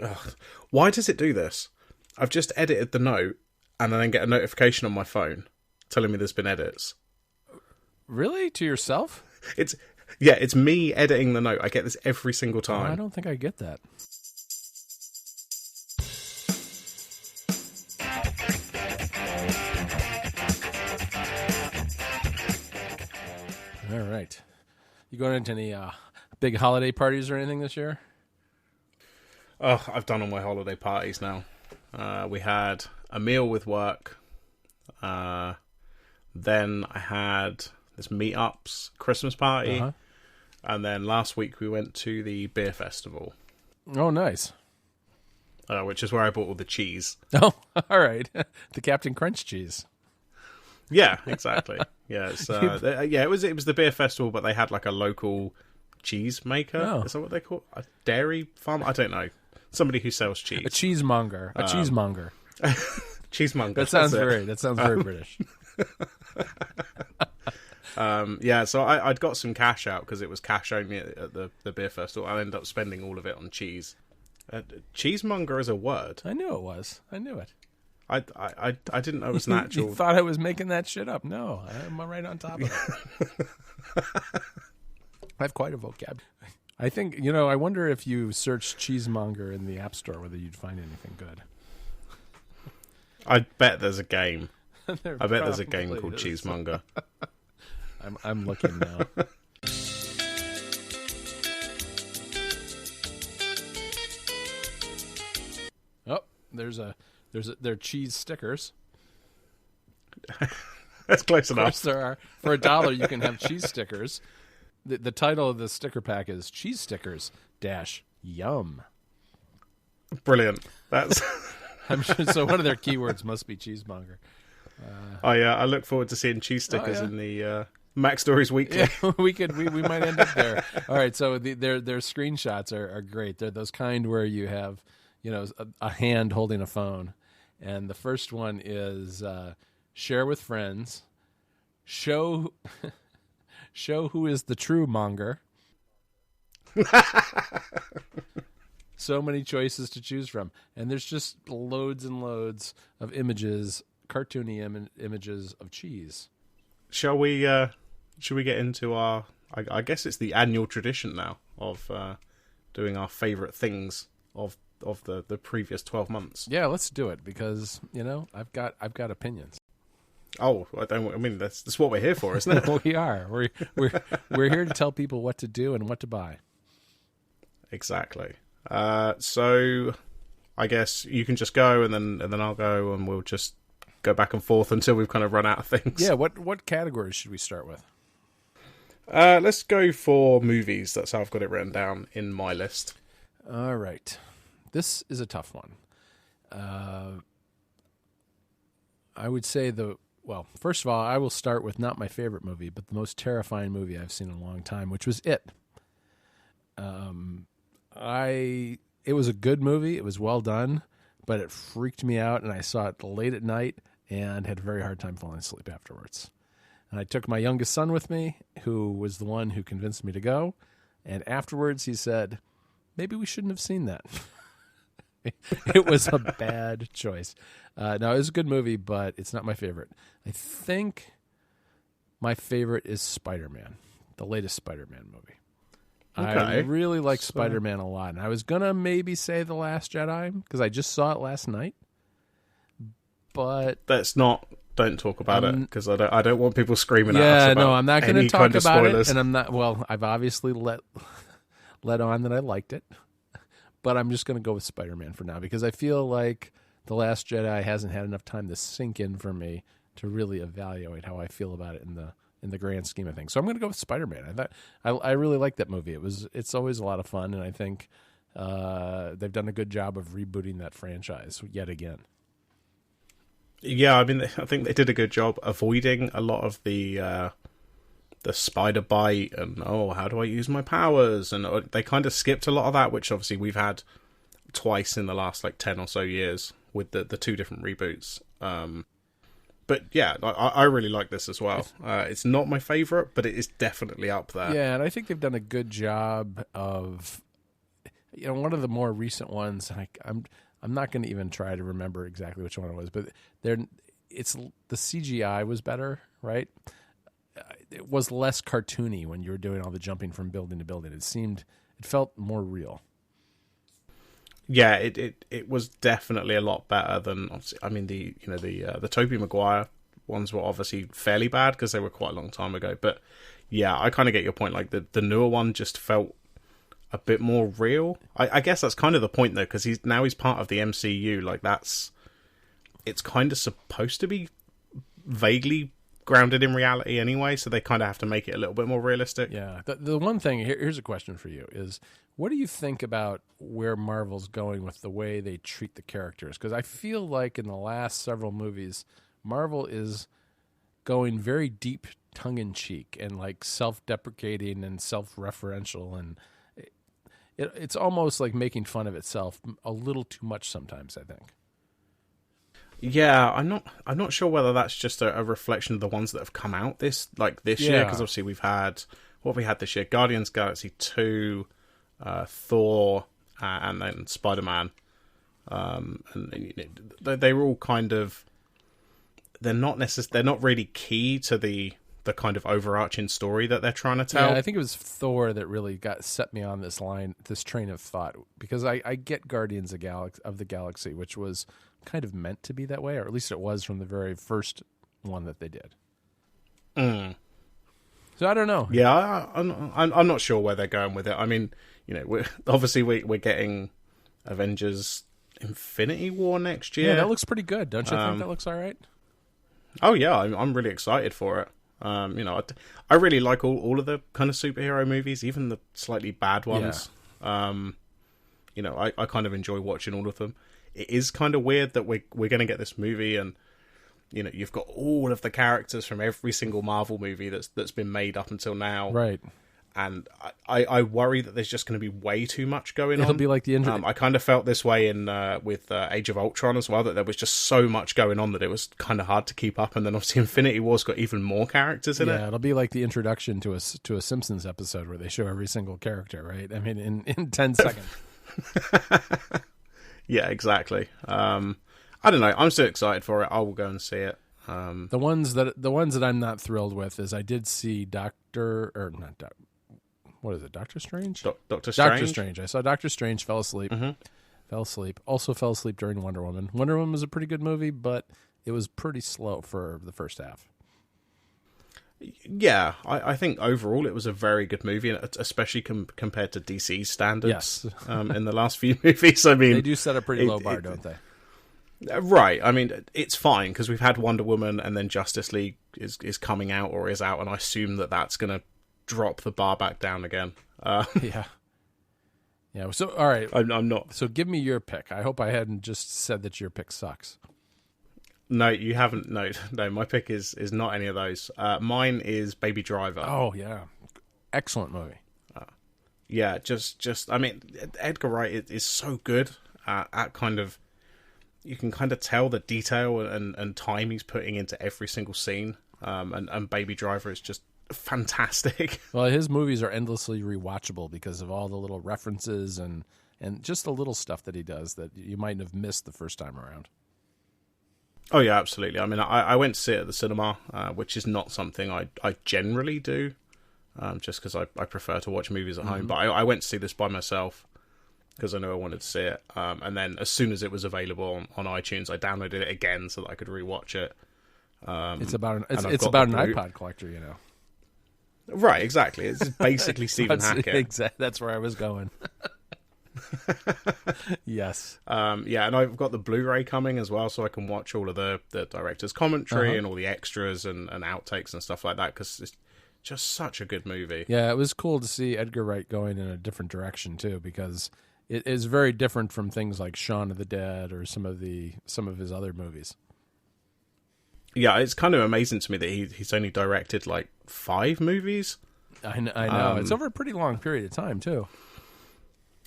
Ugh. Why does it do this? I've just edited the note and then get a notification on my phone telling me there's been edits. Really? To yourself? It's me editing the note. I get this every single Oh, time. I don't think I get that. All right. You going into any big holiday parties or anything this year? Oh, I've done all my holiday parties now. We had a meal with work. Then I had this meetups Christmas party. Uh-huh. And then last week we went to the beer festival. Oh, nice. Which is where I bought all the cheese. Oh, all right. The Captain Crunch cheese. Yeah, exactly. Yeah, it was the beer festival, but they had like a local cheese maker. Oh. Is that what they call it? A dairy farm? I don't know. Somebody who sells cheese. A cheesemonger. A cheesemonger. Cheesemonger. That sounds very British. So I'd got some cash out because it was cash only at the beer festival. I ended up spending all of it on cheese. Cheesemonger is a word. I knew it was. I knew it. I didn't know it was an actual... You thought I was making that shit up. No, I'm right on top of it. I have quite a vocabulary. I think, I wonder if you search cheesemonger in the App Store, whether you'd find anything good. I bet there's a game. I bet there's a game called Cheesemonger. I'm looking now. Oh, they're cheese stickers. That's close Of enough. course there are. For $1, you can have cheese stickers. The title of the sticker pack is Cheese Stickers - Yum. Brilliant. That's... I'm sure. So one of their keywords must be cheesemonger. I look forward to seeing cheese stickers in the Mac Stories Weekly. Yeah, we might end up there. All right, so their screenshots are great. They're those kind where you have a hand holding a phone, and the first one is share with friends, show who is the true monger. So many choices to choose from, and there's just loads and loads of images, cartoony images of cheese. Should we get into our... I guess it's the annual tradition now of doing our favourite things of the previous 12 months. Yeah, let's do it because I've got opinions. Oh, that's what we're here for, isn't it? We are. We're here to tell people what to do and what to buy. Exactly. So I guess you can just go and then I'll go and we'll just go back and forth until we've kind of run out of things. Yeah, what categories should we start with? Let's go for movies. That's how I've got it written down in my list. All right. This is a tough one. I would say first of all, I will start with not my favorite movie, but the most terrifying movie I've seen in a long time, which was It. It was a good movie. It was well done, but it freaked me out, and I saw it late at night and had a very hard time falling asleep afterwards. And I took my youngest son with me, who was the one who convinced me to go, and afterwards he said, maybe we shouldn't have seen that. It was a bad choice. No, it was a good movie, but it's not my favorite. I think my favorite is Spider-Man, the latest Spider-Man movie. Okay. I really like Spider-Man a lot. And I was going to maybe say The Last Jedi because I just saw it last night. But don't talk about it because I don't want people screaming at us Yeah, about no, I'm not going to talk about spoilers. it. And I'm not, I've obviously let on that I liked it. But I'm just going to go with Spider-Man for now because I feel like The Last Jedi hasn't had enough time to sink in for me to really evaluate how I feel about it in the grand scheme of things. So I'm going to go with Spider-Man. I really like that movie. It's always a lot of fun, and I think they've done a good job of rebooting that franchise yet again. Yeah, I think they did a good job avoiding a lot of the spider bite and how do I use my powers, and they kind of skipped a lot of that, which obviously we've had twice in the last 10 or so years with the two different reboots. But yeah, I really like this as well. It's not my favourite, but it is definitely up there. Yeah, and I think they've done a good job of... one of the more recent ones. I'm not going to even try to remember exactly which one it was, but it's the CGI was better, right? It was less cartoony when you were doing all the jumping from building to building. It felt more real. Yeah, it was definitely a lot better than, I mean, the Tobey Maguire ones were obviously fairly bad because they were quite a long time ago. But yeah, I kind of get your point. Like the newer one just felt a bit more real. I guess that's kind of the point though, because he's part of the MCU. Like it's kind of supposed to be vaguely grounded in reality anyway, so they kind of have to make it a little bit more realistic. Yeah. The one thing, here's a question for you, is what do you think about where Marvel's going with the way they treat the characters? Because I feel like in the last several movies, Marvel is going very deep tongue-in-cheek and like self-deprecating and self-referential, and it's almost like making fun of itself a little too much sometimes, I think. Yeah, I'm not sure whether that's just a reflection of the ones that have come out this year, because obviously we've had what we had this year: Guardians of the Galaxy 2, Thor, and then Spider-Man. And they were all kind of, they're not really key to the kind of overarching story that they're trying to tell. Yeah, I think it was Thor that really set me on this train of thought, because I get Guardians of the Galaxy, which was kind of meant to be that way, or at least it was from the very first one that they did. So I don't know. Yeah, I'm not sure where they're going with it. I mean, we're getting Avengers Infinity War next year. Yeah, that looks pretty good. Don't you think that looks all right? Oh yeah, I'm really excited for it. I really like all of the kind of superhero movies, even the slightly bad ones. Yeah. I kind of enjoy watching all of them. It is kind of weird that we're going to get this movie, and you've got all of the characters from every single Marvel movie that's been made up until now, right? And I worry that there's just going to be way too much going on. It'll be like the I kind of felt this way with Age of Ultron as well, that there was just so much going on that it was kind of hard to keep up. And then obviously Infinity War's got even more characters in it. Yeah, it'll be like the introduction to a Simpsons episode where they show every single character, right? I mean, in 10 seconds. Yeah, exactly. I don't know. I'm so excited for it. I will go and see it. The ones that I'm not thrilled with is I did see Doctor Strange? Doctor Strange. Doctor Strange. I saw Doctor Strange. Fell asleep. Mm-hmm. Fell asleep. Also fell asleep during Wonder Woman. Wonder Woman was a pretty good movie, but it was pretty slow for the first half. Yeah, I think overall it was a very good movie, especially compared to DC's standards. Yes. In the last few movies. I mean, they do set a pretty low bar, don't they? Right. I mean, it's fine because we've had Wonder Woman, and then Justice League is coming out or is out, and I assume that's going to drop the bar back down again. Yeah. So, all right. I'm not. So, give me your pick. I hope I hadn't just said that your pick sucks. No, you haven't. No. My pick is not any of those. Mine is Baby Driver. Oh yeah, excellent movie. Yeah, just. I mean, Edgar Wright is so good at kind of. You can kind of tell the detail and time he's putting into every single scene. And Baby Driver is just fantastic. Well, his movies are endlessly rewatchable because of all the little references and just the little stuff that he does that you might have missed the first time around. Oh yeah, absolutely. I mean, I went to see it at the cinema, which is not something I generally do, just because I prefer to watch movies at home. But I went to see this by myself because I knew I wanted to see it. And then as soon as it was available on iTunes, I downloaded it again so that I could rewatch it. It's about an iPod collector, you know. Right, exactly. It's basically Stephen Hackett. That's where I was going. Yes. Yeah, and I've got the Blu-ray coming as well, so I can watch all of the director's commentary and all the extras and outtakes and stuff like that, because it's just such a good movie. Yeah, it was cool to see Edgar Wright going in a different direction too, because it is very different from things like Shaun of the Dead or some of his other movies. Yeah, it's kind of amazing to me that he's only directed like 5 movies. I know. It's over a pretty long period of time too.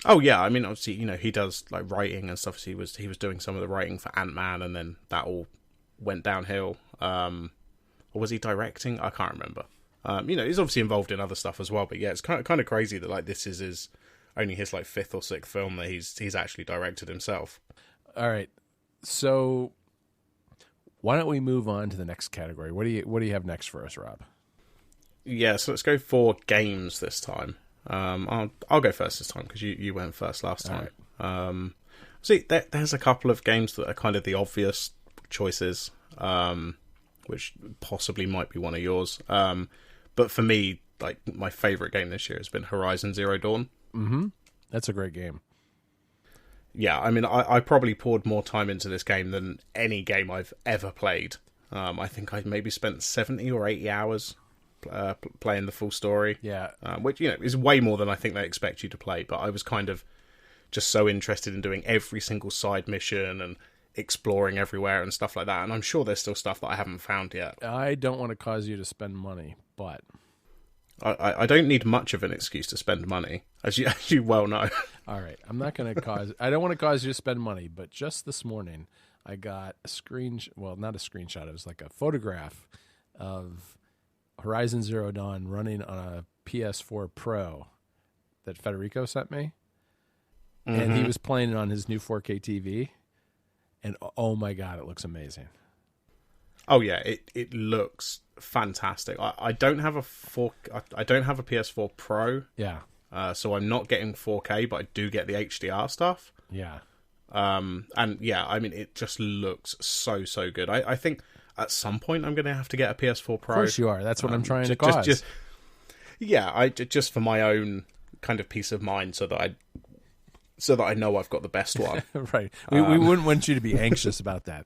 Oh yeah, I mean, obviously, he does like writing and stuff. So he was doing some of the writing for Ant-Man, and then that all went downhill. Or was he directing? I can't remember. He's obviously involved in other stuff as well. But yeah, it's kind of crazy that like this is his only his like fifth or sixth film that he's actually directed himself. All right, so why don't we move on to the next category? What do you have next for us, Rob? Yeah, so let's go for games this time. I'll go first this time because you went first last time. Right. See, there's a couple of games that are kind of the obvious choices, which possibly might be one of yours. But for me, like my favorite game this year has been Horizon Zero Dawn. Mm-hmm. That's a great game. Yeah, I mean, I probably poured more time into this game than any game I've ever played. I think I maybe spent 70 or 80 hours playing the full story. Yeah. Which, is way more than I think they expect you to play. But I was kind of just so interested in doing every single side mission and exploring everywhere and stuff like that. And I'm sure there's still stuff that I haven't found yet. I don't want to cause you to spend money, but... I don't need much of an excuse to spend money, as you well know. All right, I'm not going to cause... I don't want to cause you to spend money, but just this morning, I got not a screenshot, it was like a photograph of Horizon Zero Dawn running on a PS4 Pro that Federico sent me. Mm-hmm. And he was playing it on his new 4K TV, and oh my God, it looks amazing. Oh yeah, it looks fantastic. I don't have a PS4 Pro. Yeah. So I'm not getting 4K, but I do get the HDR stuff. Yeah. And yeah, I mean, it just looks so good. I think at some point I'm going to have to get a PS4 Pro. Of course you are. That's what I'm trying to cause. Just for my own kind of peace of mind, so that I know I've got the best one. Right. We wouldn't want you to be anxious about that.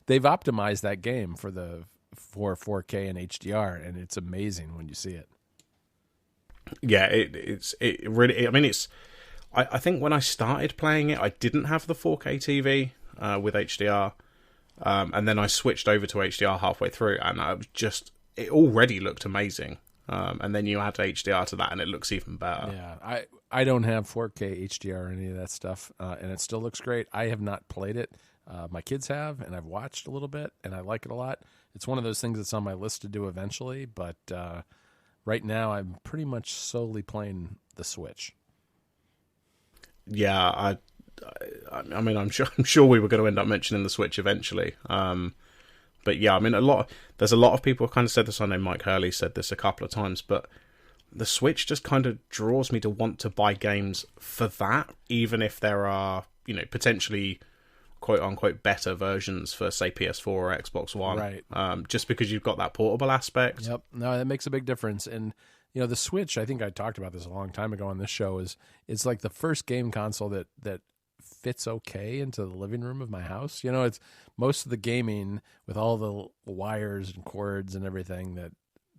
They've optimized that game for 4K and HDR, and it's amazing when you see it. Yeah, it really. I mean, I think when I started playing it, I didn't have the 4K TV with HDR, and then I switched over to HDR halfway through, and it already looked amazing. And then you add HDR to that, and it looks even better. Yeah, I don't have 4K HDR or any of that stuff, and it still looks great. I have not played it. My kids have, and I've watched a little bit, and I like it a lot. It's one of those things that's on my list to do eventually, but right now I'm pretty much solely playing the Switch. Yeah, I mean, I'm sure we were going to end up mentioning the Switch eventually. But yeah, I mean, there's a lot of people who kind of said this. I know Mike Hurley said this a couple of times, but the Switch just kind of draws me to want to buy games for that, even if there are, potentially quote unquote better versions for, say, PS4 or Xbox One. Right. Just because you've got that portable aspect. Yep. No, that makes a big difference. And the Switch, I think I talked about this a long time ago on this show, it's like the first game console that fits okay into the living room of my house. It's most of the gaming with all the wires and cords and everything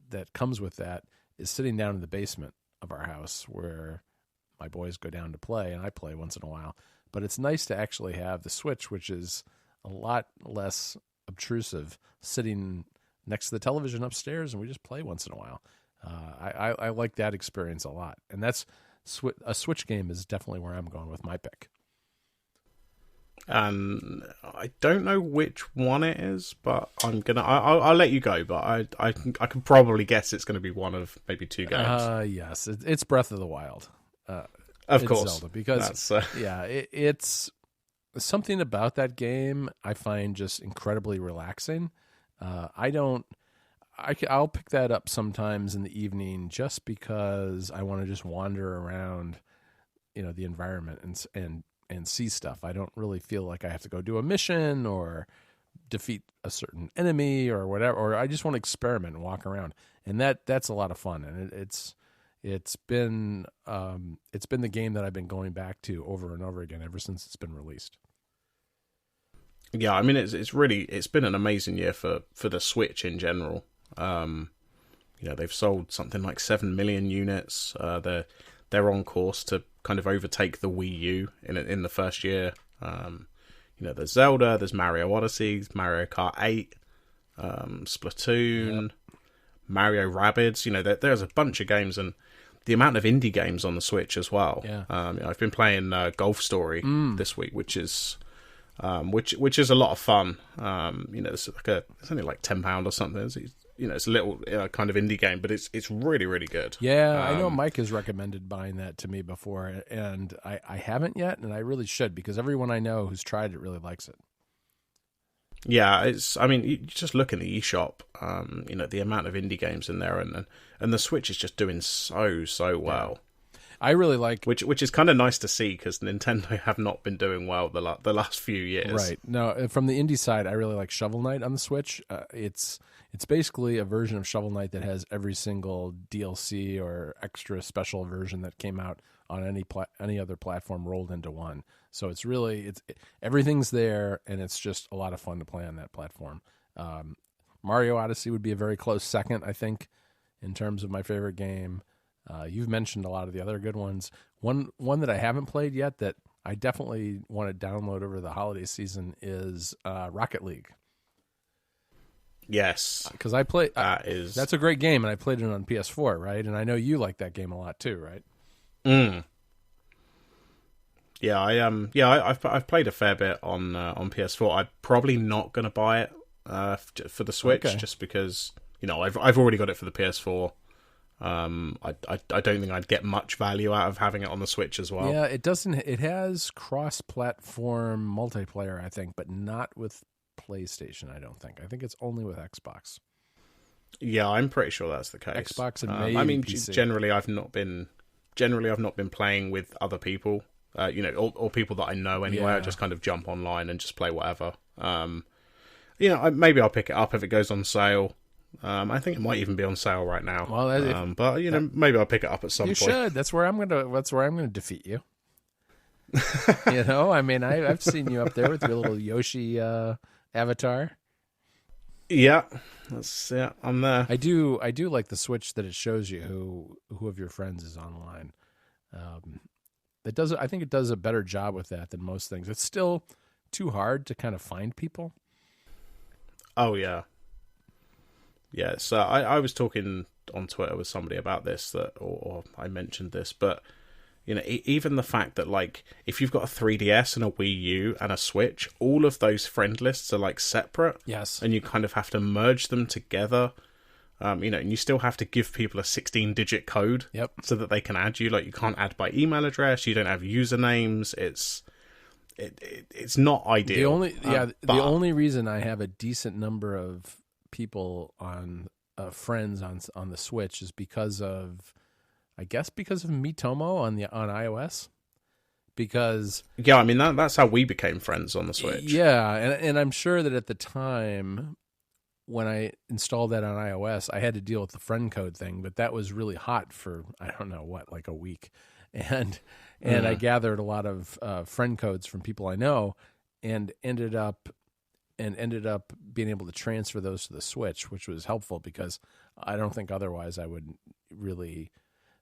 that comes with that is sitting down in the basement of our house where my boys go down to play, and I play once in a while. But it's nice to actually have the Switch, which is a lot less obtrusive, sitting next to the television upstairs, and we just play once in a while. I like that experience a lot, and that's a Switch game is definitely where I'm going with my pick. I don't know which one it is, but I'll let you go. But I can probably guess it's going to be one of maybe two games. Yes, it's Breath of the Wild. Of course, Zelda, because it's something about that game I find just incredibly relaxing. I'll pick that up sometimes in the evening just because I want to just wander around, the environment and see stuff. I don't really feel like I have to go do a mission or defeat a certain enemy or whatever, or I just want to experiment and walk around. And that's a lot of fun. And it's been the game that I've been going back to over and over again ever since it's been released. Yeah, I mean, it's been an amazing year for the Switch in general. They've sold something like 7 million units. They're on course to kind of overtake the Wii U in the first year. There's Zelda, there's Mario Odyssey, Mario Kart 8, Splatoon, yep. Mario Rabbids. There's a bunch of games, and the amount of indie games on the Switch as well. Yeah. I've been playing Golf Story this week, which is a lot of fun. It's only like £10 or something. it's a little kind of indie game, but it's really, really good. Yeah, I know Mike has recommended buying that to me before, and I haven't yet, and I really should, because everyone I know who's tried it really likes it. Yeah, I mean, you just look in the eShop, the amount of indie games in there, and the Switch is just doing so well. Yeah. I really like... Which is kind of nice to see, because Nintendo have not been doing well the last few years. Right. No, from the indie side, I really like Shovel Knight on the Switch. It's basically a version of Shovel Knight that has every single DLC or extra special version that came out on any other platform rolled into one. So it's really everything's there, and it's just a lot of fun to play on that platform. Mario Odyssey would be a very close second, I think, in terms of my favorite game. You've mentioned a lot of the other good ones. One that I haven't played yet that I definitely want to download over the holiday season is Rocket League. Yes, because I play. That's a great game, and I played it on PS4, right? And I know you like that game a lot too, right? Yeah, I've played a fair bit on PS4. I'm probably not going to buy it for the Switch, just because I've already got it for the PS4. I don't think I'd get much value out of having it on the Switch as well. Yeah, it doesn't. It has cross-platform multiplayer, I think, but not with PlayStation. I don't think. I think it's only with Xbox. Yeah, I'm pretty sure that's the case. Xbox and maybe PC. Generally I've not been playing with other people. Or people that I know anyway. Yeah. I just kind of jump online and just play whatever. Maybe I'll pick it up if it goes on sale. I think it might even be on sale right now. Well, but maybe I'll pick it up at some point. You should. That's where I'm gonna defeat you. I mean, I've seen you up there with your little Yoshi avatar. Yeah, I'm there. I do like the Switch that it shows you who of your friends is online. I think it does a better job with that than most things. It's still too hard to kind of find people. Oh yeah. Yeah, so I was talking on Twitter with somebody about this, or I mentioned this, but even the fact that if you've got a 3DS and a Wii U and a Switch, all of those friend lists are separate. Yes, and you kind of have to merge them together. And you still have to give people a 16-digit code, so that they can add you. You can't add by email address. You don't have usernames. It's not ideal. The only reason I have a decent number of people on friends on the Switch is because of Miitomo on iOS. Because I mean that's how we became friends on the Switch. Yeah, and I'm sure that at the time when I installed that on iOS, I had to deal with the friend code thing, but that was really hot for I don't know what, a week, and I gathered a lot of friend codes from people I know, and ended up being able to transfer those to the Switch, which was helpful because I don't think otherwise I would really.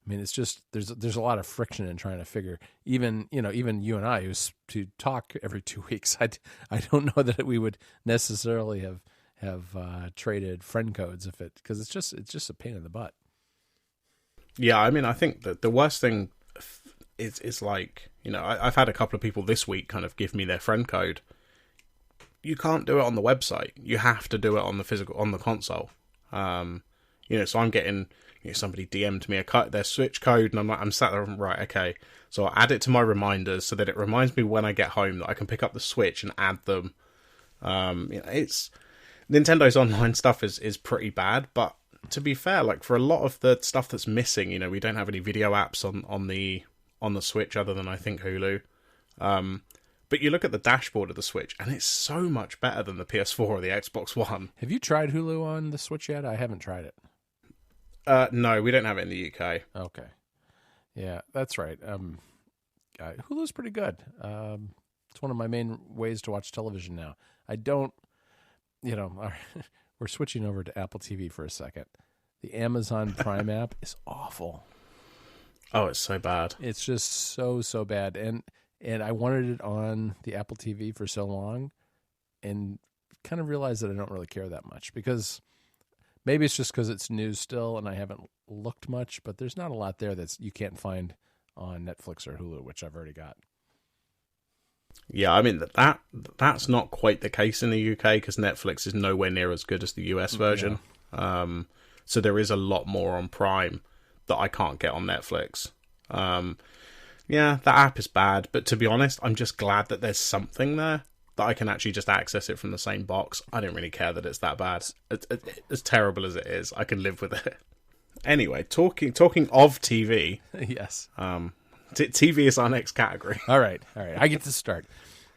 I mean, it's just there's a lot of friction in trying to figure. Even you and I, who talk every 2 weeks, I don't know that we would necessarily have traded friend codes because it's just a pain in the butt. Yeah, I mean, I think that the worst thing is I've had a couple of people this week kind of give me their friend code. You can't do it on the website. You have to do it on the console. So I'm getting somebody DM'd me their Switch code, and I'm sat there, right, okay. So I add it to my reminders so that it reminds me when I get home that I can pick up the Switch and add them. It's Nintendo's online stuff is pretty bad, but to be fair, for a lot of the stuff that's missing, we don't have any video apps on the Switch other than I think Hulu. But you look at the dashboard of the Switch, and it's so much better than the PS4 or the Xbox One. Have you tried Hulu on the Switch yet? I haven't tried it. No, we don't have it in the UK. Okay. Yeah, that's right. Hulu's pretty good. It's one of my main ways to watch television now. I don't, we're switching over to Apple TV for a second. The Amazon Prime app is awful. Oh, it's so bad. It's just so bad. And I wanted it on the Apple TV for so long and kind of realized that I don't really care that much because maybe it's just because it's new still and I haven't looked much, but there's not a lot there you can't find on Netflix or Hulu, which I've already got. Yeah, I mean, that's not quite the case in the UK because Netflix is nowhere near as good as the US version. So there is a lot more on Prime that I can't get on Netflix. Yeah, that app is bad, but to be honest, I'm just glad that there's something there that I can actually just access it from the same box. I don't really care that it's that bad. As terrible as it is, I can live with it. Anyway, talking of TV, Yes. TV is our next category. All right. I get to start.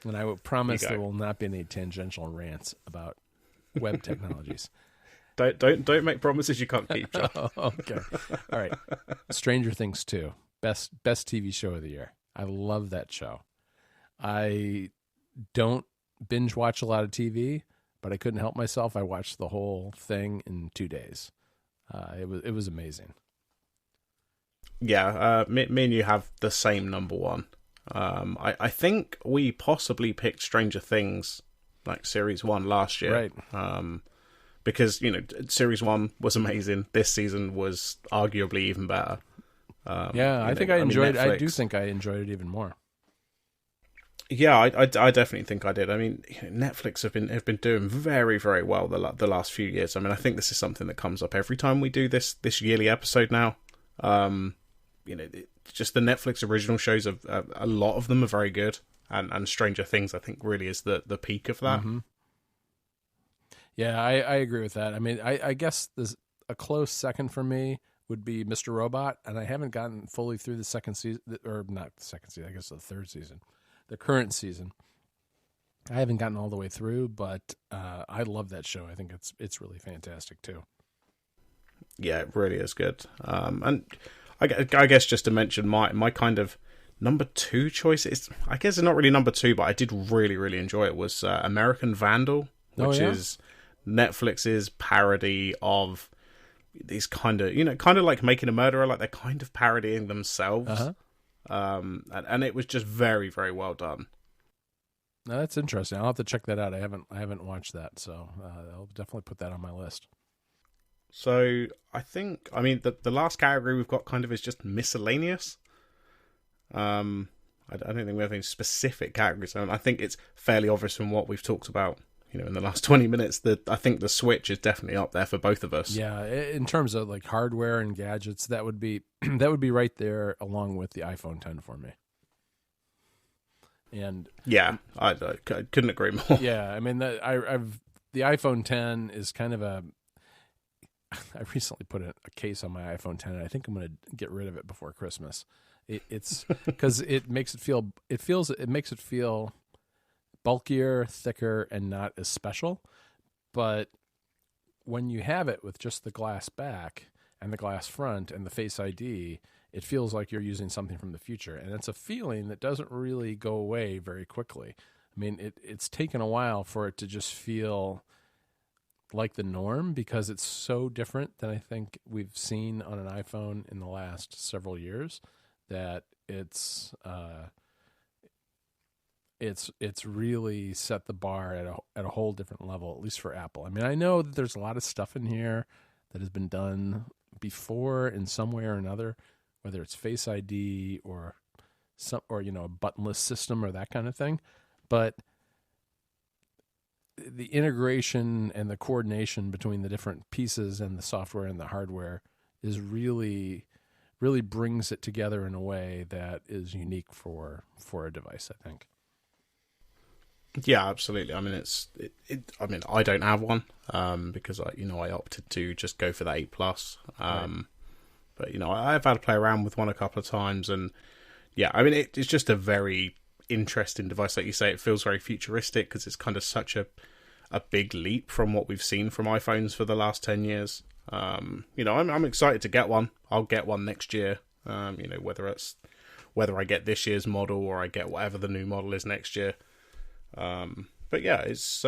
And I will promise there will not be any tangential rants about web technologies. Don't make promises you can't keep, John. Okay. All right. Stranger Things 2. Best TV show of the year. I love that show. I don't binge watch a lot of TV, but I couldn't help myself. I watched the whole thing in 2 days. It was amazing. Yeah, me and you have the same number one. I think we possibly picked Stranger Things, like Series 1 last year. Right. Because, Series 1 was amazing. This season was arguably even better. I think I enjoyed it. I do think I enjoyed it even more. Yeah, I definitely think I did. I mean, Netflix have been doing very, very well the last few years. I mean, I think this is something that comes up every time we do this yearly episode now. Just the Netflix original shows, a lot of them are very good, and Stranger Things, I think, really is the peak of that. Mm-hmm. Yeah, I agree with that. I mean, I guess a close second for me would be Mr. Robot, and I haven't gotten fully through the second season, or not the second season, I guess the third season, the current season. I haven't gotten all the way through, but I love that show. I think it's really fantastic too. Yeah, it really is good. And I guess just to mention my kind of number two choice is, I guess it's not really number two, but I did really, really enjoy it, was American Vandal, which is Netflix's parody of these kind of like Making a Murderer, like they're kind of parodying themselves. Uh-huh. And it was just very, very well done. Now, that's interesting. I'll have to check that out. I haven't watched that, so I'll definitely put that on my list. So I think, the last category we've got kind of is just miscellaneous. I don't think we have any specific categories. I think it's fairly obvious from what we've talked about, in the last 20 minutes, that I think the Switch is definitely up there for both of us. Yeah, in terms of like hardware and gadgets, that would be right there along with the iPhone 10 for me. And yeah, I couldn't agree more. Yeah, I mean, the iPhone 10 is kind of a. I recently put a case on my iPhone 10, and I think I'm going to get rid of it before Christmas. It's because it makes it feel bulkier, thicker, and not as special. But when you have it with just the glass back and the glass front and the Face ID, it feels like you're using something from the future. And it's a feeling that doesn't really go away very quickly. I mean, it's taken a while for it to just feel like the norm, because it's so different than I think we've seen on an iPhone in the last several years, that it's really set the bar at a whole different level, at least for Apple. I mean, I know that there's a lot of stuff in here that has been done before in some way or another, whether it's Face ID or a buttonless system or that kind of thing, but the integration and the coordination between the different pieces and the software and the hardware is really brings it together in a way that is unique for a device, I think. Yeah, absolutely. I mean, I don't have one because I opted to just go for the 8 Plus. Right. But I've had to play around with one a couple of times, and yeah, I mean, it's just a very interesting device. Like you say, it feels very futuristic because it's kind of such a big leap from what we've seen from iPhones for the last 10 years. I'm excited to get one. I'll get one next year. Whether I get this year's model or I get whatever the new model is next year. But yeah, it's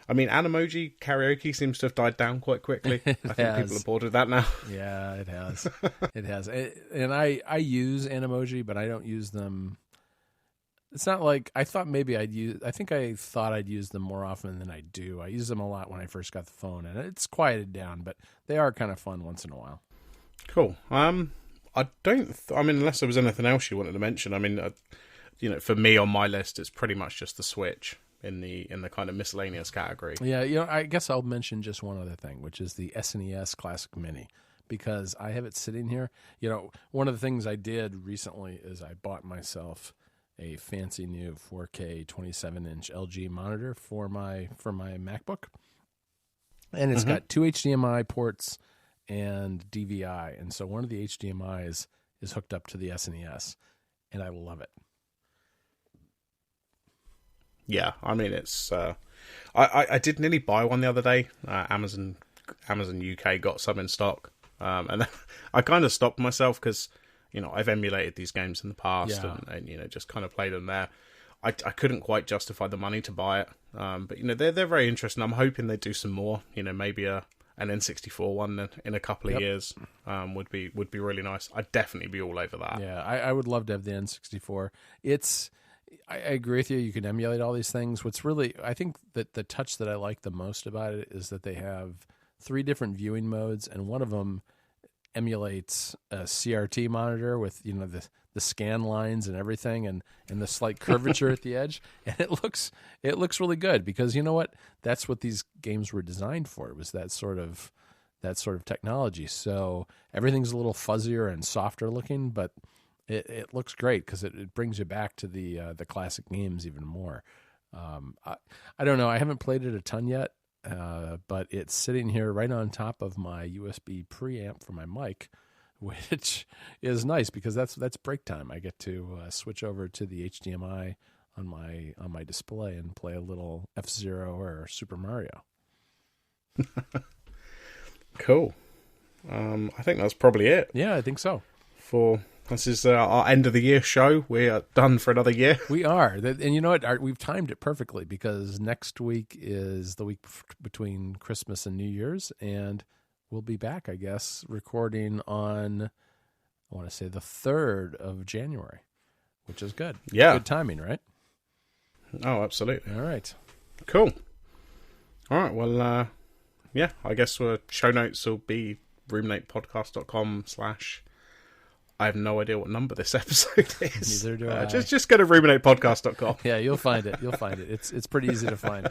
Animoji karaoke seems to have died down quite quickly. I think people are bored of that now. Yeah, it has. It has. And I use Animoji, but I don't use them. It's not like I thought I thought I'd use them more often than I do. I use them a lot when I first got the phone, and it's quieted down, but they are kind of fun once in a while. Cool. Unless there was anything else you wanted to mention, for me on my list, it's pretty much just the Switch. in the kind of miscellaneous category. Yeah, I guess I'll mention just one other thing, which is the SNES Classic Mini, because I have it sitting here. One of the things I did recently is I bought myself a fancy new 4K 27-inch LG monitor for my MacBook, and it's got 2 HDMI ports and DVI, and so one of the HDMIs is hooked up to the SNES, and I love it. Yeah, I mean, it's... I did nearly buy one the other day. Amazon UK got some in stock. And then I kind of stopped myself because, I've emulated these games in the past and just kind of played them there. I couldn't quite justify the money to buy it. But, they're very interesting. I'm hoping they do some more. Maybe an N64 one in a couple of years would be really nice. I'd definitely be all over that. Yeah, I would love to have the N64. I agree with you. You can emulate all these things. I think that the touch that I like the most about it is that they have 3 different viewing modes, and one of them emulates a CRT monitor with the scan lines and everything, and the slight curvature at the edge, and it looks really good because you know what? That's what these games were designed for. It was that sort of technology. So everything's a little fuzzier and softer looking, but it looks great because it brings you back to the classic games even more. I don't know. I haven't played it a ton yet, but it's sitting here right on top of my USB preamp for my mic, which is nice because that's break time. I get to switch over to the HDMI on my display and play a little F-Zero or Super Mario. Cool. I think that's probably it. Yeah, I think so. This is our end of the year show. We are done for another year. We are. And you know what? We've timed it perfectly because next week is the week between Christmas and New Year's. And we'll be back, I guess, recording on, I want to say, the 3rd of January, which is good. Yeah. Good timing, right? Oh, absolutely. All right. Cool. All right. Well, yeah, I guess show notes will be ruminatepodcast.com/ I have no idea what number this episode is. Neither do I. Just go to ruminatepodcast.com. Yeah, you'll find it. It's pretty easy to find.